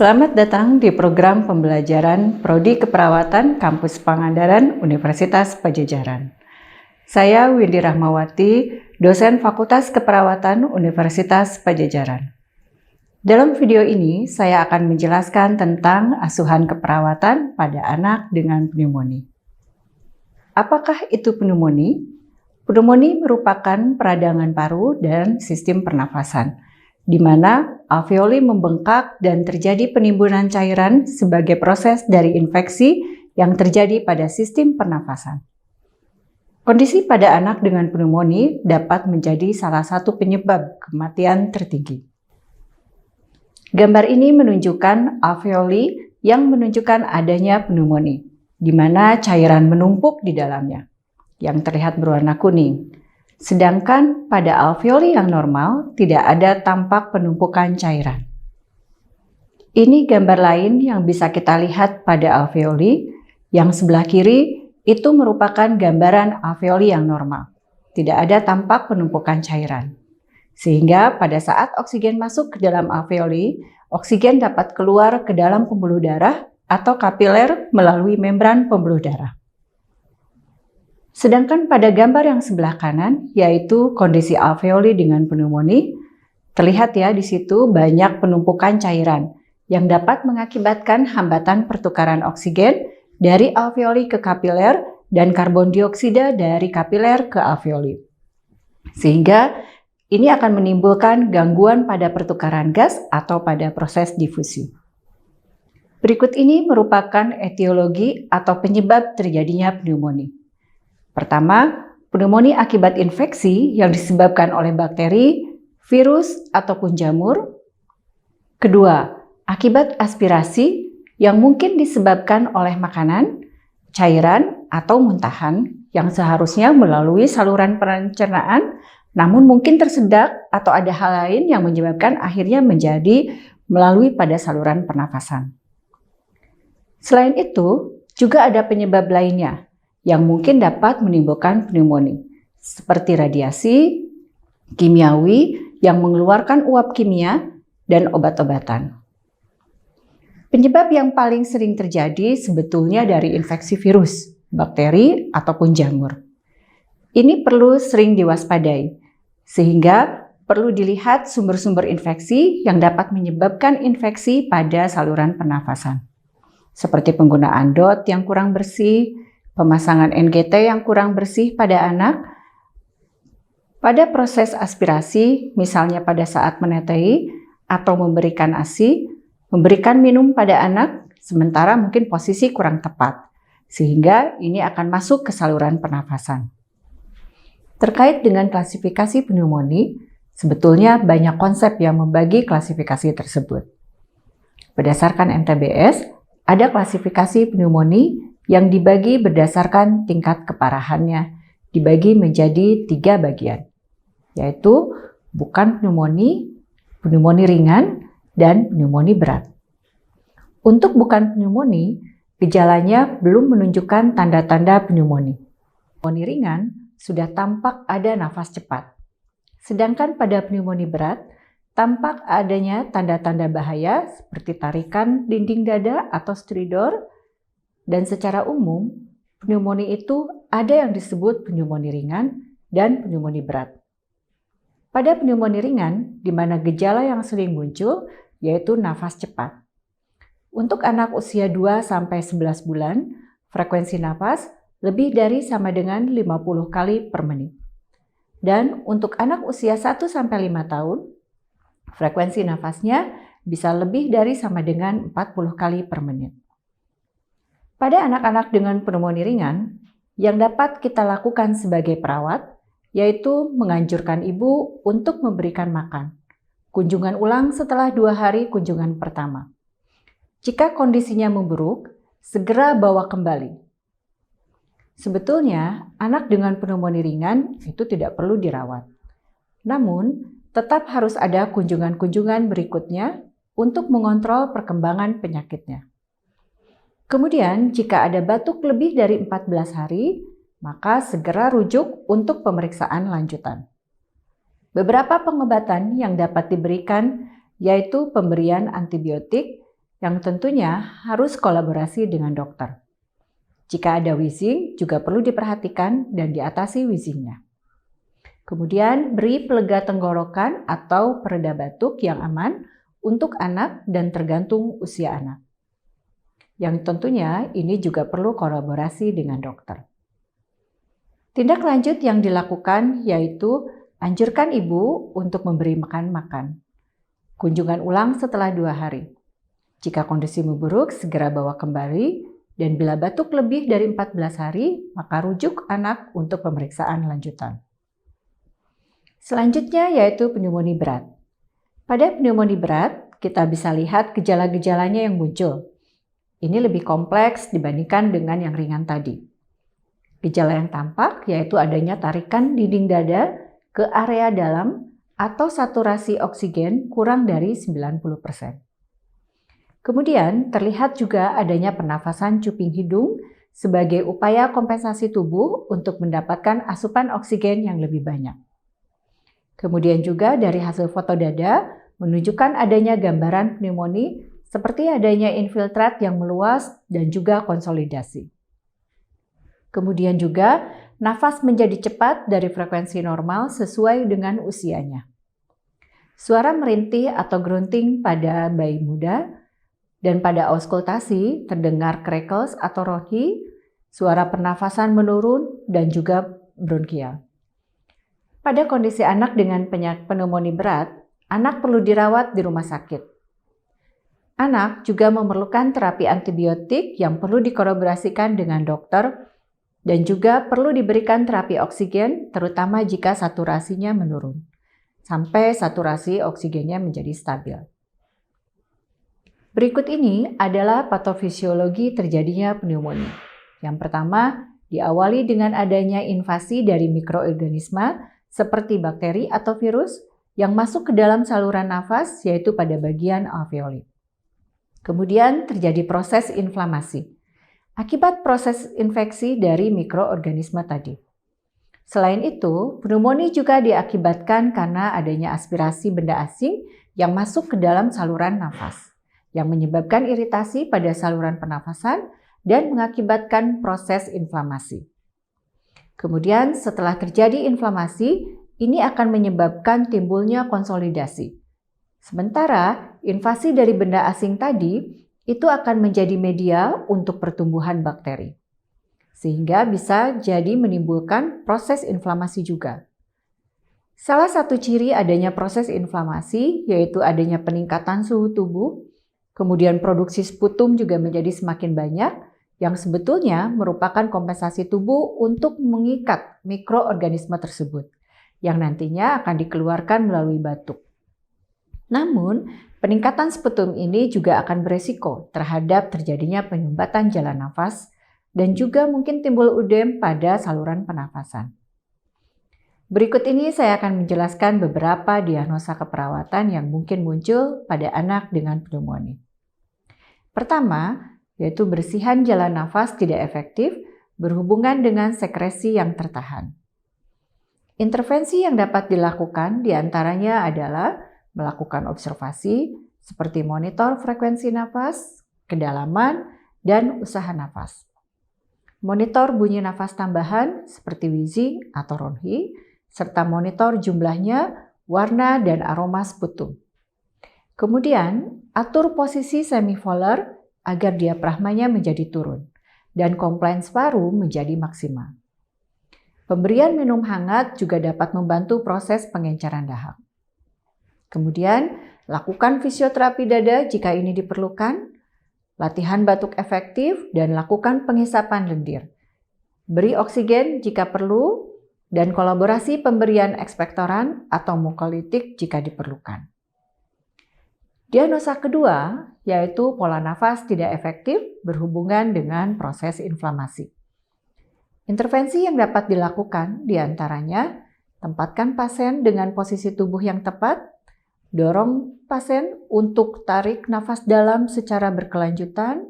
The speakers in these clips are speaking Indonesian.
Selamat datang di program pembelajaran Prodi Keperawatan Kampus Pangandaran Universitas Padjadjaran. Saya Windy Rahmawati, dosen Fakultas Keperawatan Universitas Padjadjaran. Dalam video ini, saya akan menjelaskan tentang asuhan keperawatan pada anak dengan pneumonia. Apakah itu pneumonia? Pneumonia merupakan peradangan paru dan sistem pernafasan, di mana alveoli membengkak dan terjadi penimbunan cairan sebagai proses dari infeksi yang terjadi pada sistem pernafasan. Kondisi pada anak dengan pneumonia dapat menjadi salah satu penyebab kematian tertinggi. Gambar ini menunjukkan alveoli yang menunjukkan adanya pneumonia, di mana cairan menumpuk di dalamnya, yang terlihat berwarna kuning. Sedangkan pada alveoli yang normal tidak ada tampak penumpukan cairan. Ini gambar lain yang bisa kita lihat pada alveoli. Yang sebelah kiri itu merupakan gambaran alveoli yang normal. Tidak ada tampak penumpukan cairan. Sehingga pada saat oksigen masuk ke dalam alveoli, oksigen dapat keluar ke dalam pembuluh darah atau kapiler melalui membran pembuluh darah. Sedangkan pada gambar yang sebelah kanan, yaitu kondisi alveoli dengan pneumonia, terlihat ya di situ banyak penumpukan cairan yang dapat mengakibatkan hambatan pertukaran oksigen dari alveoli ke kapiler dan karbon dioksida dari kapiler ke alveoli. Sehingga ini akan menimbulkan gangguan pada pertukaran gas atau pada proses difusi. Berikut ini merupakan etiologi atau penyebab terjadinya pneumonia. Pertama, pneumonia akibat infeksi yang disebabkan oleh bakteri, virus, ataupun jamur. Kedua, akibat aspirasi yang mungkin disebabkan oleh makanan, cairan, atau muntahan yang seharusnya melalui saluran pencernaan, namun mungkin tersedak atau ada hal lain yang menyebabkan akhirnya menjadi melalui pada saluran pernafasan. Selain itu, juga ada penyebab lainnya yang mungkin dapat menimbulkan pneumonia, seperti radiasi, kimiawi yang mengeluarkan uap kimia, dan obat-obatan. Penyebab yang paling sering terjadi sebetulnya dari infeksi virus, bakteri, ataupun jamur. Ini perlu sering diwaspadai, sehingga perlu dilihat sumber-sumber infeksi yang dapat menyebabkan infeksi pada saluran pernafasan, seperti penggunaan DOT yang kurang bersih, pemasangan NGT yang kurang bersih pada anak, pada proses aspirasi, misalnya pada saat menetei atau memberikan ASI, memberikan minum pada anak, sementara mungkin posisi kurang tepat, sehingga ini akan masuk ke saluran pernafasan. Terkait dengan klasifikasi pneumonia, sebetulnya banyak konsep yang membagi klasifikasi tersebut. Berdasarkan MTBS, ada klasifikasi pneumonia yang dibagi berdasarkan tingkat keparahannya, dibagi menjadi 3 bagian, yaitu bukan pneumonia, pneumonia ringan, dan pneumonia berat. Untuk bukan pneumonia, gejalanya belum menunjukkan tanda-tanda pneumonia. Pneumonia ringan sudah tampak ada nafas cepat, sedangkan pada pneumonia berat, tampak adanya tanda-tanda bahaya seperti tarikan dinding dada atau stridor. Dan secara umum, pneumonia itu ada yang disebut pneumonia ringan dan pneumonia berat. Pada pneumonia ringan, di mana gejala yang sering muncul yaitu nafas cepat. Untuk anak usia 2-11 bulan, frekuensi nafas lebih dari sama dengan 50 kali per menit. Dan untuk anak usia 1-5 tahun, frekuensi nafasnya bisa lebih dari sama dengan 40 kali per menit. Pada anak-anak dengan pneumonia ringan, yang dapat kita lakukan sebagai perawat, yaitu menganjurkan ibu untuk memberikan makan. Kunjungan ulang setelah 2 hari kunjungan pertama. Jika kondisinya memburuk, segera bawa kembali. Sebetulnya, anak dengan pneumonia ringan itu tidak perlu dirawat. Namun, tetap harus ada kunjungan-kunjungan berikutnya untuk mengontrol perkembangan penyakitnya. Kemudian, jika ada batuk lebih dari 14 hari, maka segera rujuk untuk pemeriksaan lanjutan. Beberapa pengobatan yang dapat diberikan yaitu pemberian antibiotik yang tentunya harus kolaborasi dengan dokter. Jika ada wheezing, juga perlu diperhatikan dan diatasi wheezingnya. Kemudian beri pelega tenggorokan atau pereda batuk yang aman untuk anak dan tergantung usia anak. Yang tentunya ini juga perlu kolaborasi dengan dokter. Tindak lanjut yang dilakukan yaitu anjurkan ibu untuk memberi makan. Kunjungan ulang setelah 2 hari. Jika kondisi memburuk, segera bawa kembali, dan bila batuk lebih dari 14 hari, maka rujuk anak untuk pemeriksaan lanjutan. Selanjutnya yaitu pneumonia berat. Pada pneumonia berat, kita bisa lihat gejala-gejalanya yang muncul. Ini lebih kompleks dibandingkan dengan yang ringan tadi. Gejala yang tampak yaitu adanya tarikan dinding dada ke area dalam atau saturasi oksigen kurang dari 90%. Kemudian terlihat juga adanya pernafasan cuping hidung sebagai upaya kompensasi tubuh untuk mendapatkan asupan oksigen yang lebih banyak. Kemudian juga dari hasil foto dada menunjukkan adanya gambaran pneumonia seperti adanya infiltrat yang meluas dan juga konsolidasi. Kemudian juga nafas menjadi cepat dari frekuensi normal sesuai dengan usianya. Suara merintih atau grunting pada bayi muda, dan pada auskultasi terdengar crackles atau ronghi, suara pernafasan menurun, dan juga bronkial. Pada kondisi anak dengan penyakit pneumonia berat, anak perlu dirawat di rumah sakit. Anak juga memerlukan terapi antibiotik yang perlu dikolaborasikan dengan dokter, dan juga perlu diberikan terapi oksigen, terutama jika saturasinya menurun, sampai saturasi oksigennya menjadi stabil. Berikut ini adalah patofisiologi terjadinya pneumonia. Yang pertama, diawali dengan adanya invasi dari mikroorganisme seperti bakteri atau virus yang masuk ke dalam saluran nafas, yaitu pada bagian alveoli. Kemudian terjadi proses inflamasi akibat proses infeksi dari mikroorganisme tadi. Selain itu, pneumonia juga diakibatkan karena adanya aspirasi benda asing yang masuk ke dalam saluran nafas, yang menyebabkan iritasi pada saluran pernafasan dan mengakibatkan proses inflamasi. Kemudian setelah terjadi inflamasi, ini akan menyebabkan timbulnya konsolidasi. Sementara invasi dari benda asing tadi itu akan menjadi media untuk pertumbuhan bakteri, sehingga bisa jadi menimbulkan proses inflamasi juga. Salah satu ciri adanya proses inflamasi yaitu adanya peningkatan suhu tubuh. Kemudian produksi sputum juga menjadi semakin banyak, yang sebetulnya merupakan kompensasi tubuh untuk mengikat mikroorganisme tersebut, yang nantinya akan dikeluarkan melalui batuk. Namun, peningkatan sputum ini juga akan beresiko terhadap terjadinya penyumbatan jalan nafas, dan juga mungkin timbul udem pada saluran pernafasan. Berikut ini saya akan menjelaskan beberapa diagnosa keperawatan yang mungkin muncul pada anak dengan pneumonia. Pertama, yaitu bersihan jalan nafas tidak efektif berhubungan dengan sekresi yang tertahan. Intervensi yang dapat dilakukan diantaranya adalah melakukan observasi seperti monitor frekuensi nafas, kedalaman, dan usaha nafas. Monitor bunyi nafas tambahan seperti wheezing atau ronghi, serta monitor jumlahnya, warna, dan aroma sputum. Kemudian, atur posisi semivolar agar diafragmanya menjadi turun dan compliance paru menjadi maksimal. Pemberian minum hangat juga dapat membantu proses pengenceran dahak. Kemudian, lakukan fisioterapi dada jika ini diperlukan, latihan batuk efektif, dan lakukan penghisapan lendir. Beri oksigen jika perlu, dan kolaborasi pemberian ekspektoran atau mukolitik jika diperlukan. Diagnosa kedua yaitu pola nafas tidak efektif berhubungan dengan proses inflamasi. Intervensi yang dapat dilakukan diantaranya tempatkan pasien dengan posisi tubuh yang tepat, dorong pasien untuk tarik nafas dalam secara berkelanjutan,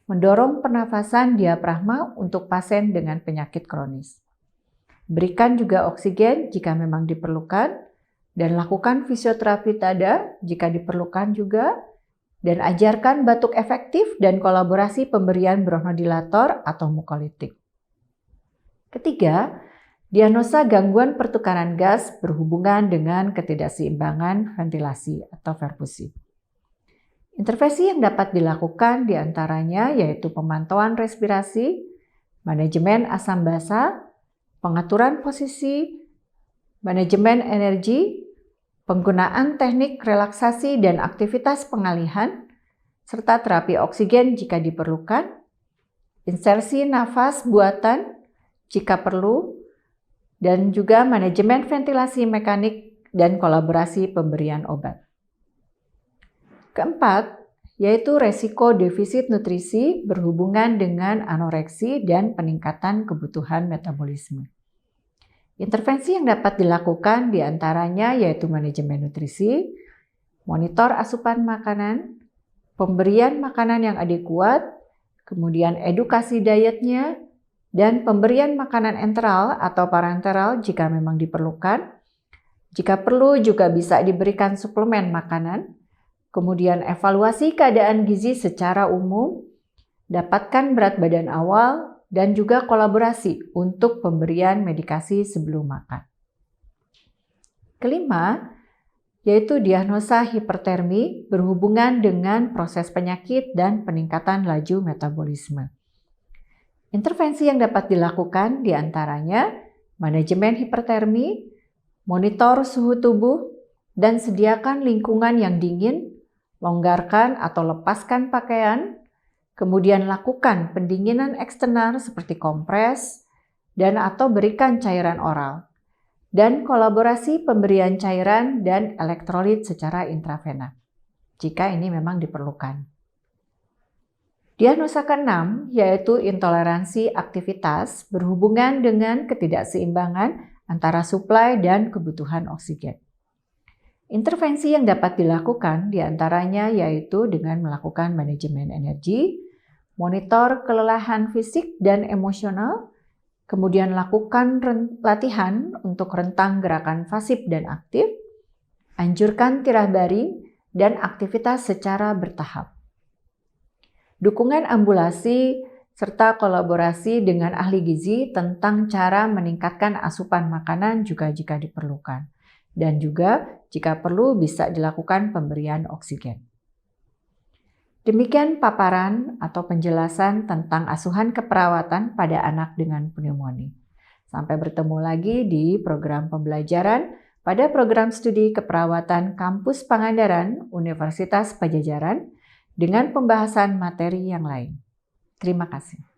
mendorong pernafasan diafragma untuk pasien dengan penyakit kronis. Berikan juga oksigen jika memang diperlukan, dan lakukan fisioterapi dada jika diperlukan juga, Dan ajarkan batuk efektif dan kolaborasi pemberian bronchodilator atau mukolytik. Ketiga, diagnosa gangguan pertukaran gas berhubungan dengan ketidakseimbangan ventilasi atau perfusi. Intervensi yang dapat dilakukan diantaranya yaitu pemantauan respirasi, manajemen asam basa, pengaturan posisi, manajemen energi, penggunaan teknik relaksasi dan aktivitas pengalihan, serta terapi oksigen jika diperlukan, insersi nafas buatan jika perlu, dan juga manajemen ventilasi mekanik dan kolaborasi pemberian obat. Keempat, yaitu resiko defisit nutrisi berhubungan dengan anoreksi dan peningkatan kebutuhan metabolisme. Intervensi yang dapat dilakukan diantaranya yaitu manajemen nutrisi, monitor asupan makanan, pemberian makanan yang adekuat, kemudian edukasi dietnya, dan pemberian makanan enteral atau parenteral jika memang diperlukan. Jika perlu juga bisa diberikan suplemen makanan, kemudian evaluasi keadaan gizi secara umum, dapatkan berat badan awal, dan juga kolaborasi untuk pemberian medikasi sebelum makan. Kelima, yaitu diagnosa hipertermi berhubungan dengan proses penyakit dan peningkatan laju metabolisme. Intervensi yang dapat dilakukan diantaranya manajemen hipertermi, monitor suhu tubuh, dan sediakan lingkungan yang dingin, longgarkan atau lepaskan pakaian, kemudian lakukan pendinginan eksternal seperti kompres dan atau berikan cairan oral, dan kolaborasi pemberian cairan dan elektrolit secara intravena, jika ini memang diperlukan. Diagnosa keenam yaitu intoleransi aktivitas berhubungan dengan ketidakseimbangan antara suplai dan kebutuhan oksigen. Intervensi yang dapat dilakukan diantaranya yaitu dengan melakukan manajemen energi, monitor kelelahan fisik dan emosional, kemudian lakukan latihan untuk rentang gerakan pasif dan aktif, anjurkan tirah baring, dan aktivitas secara bertahap. Dukungan ambulasi serta kolaborasi dengan ahli gizi tentang cara meningkatkan asupan makanan juga jika diperlukan. Dan juga jika perlu bisa dilakukan pemberian oksigen. Demikian paparan atau penjelasan tentang asuhan keperawatan pada anak dengan pneumonia. Sampai bertemu lagi di program pembelajaran pada program studi keperawatan Kampus Pangandaran Universitas Padjadjaran dengan pembahasan materi yang lain. Terima kasih.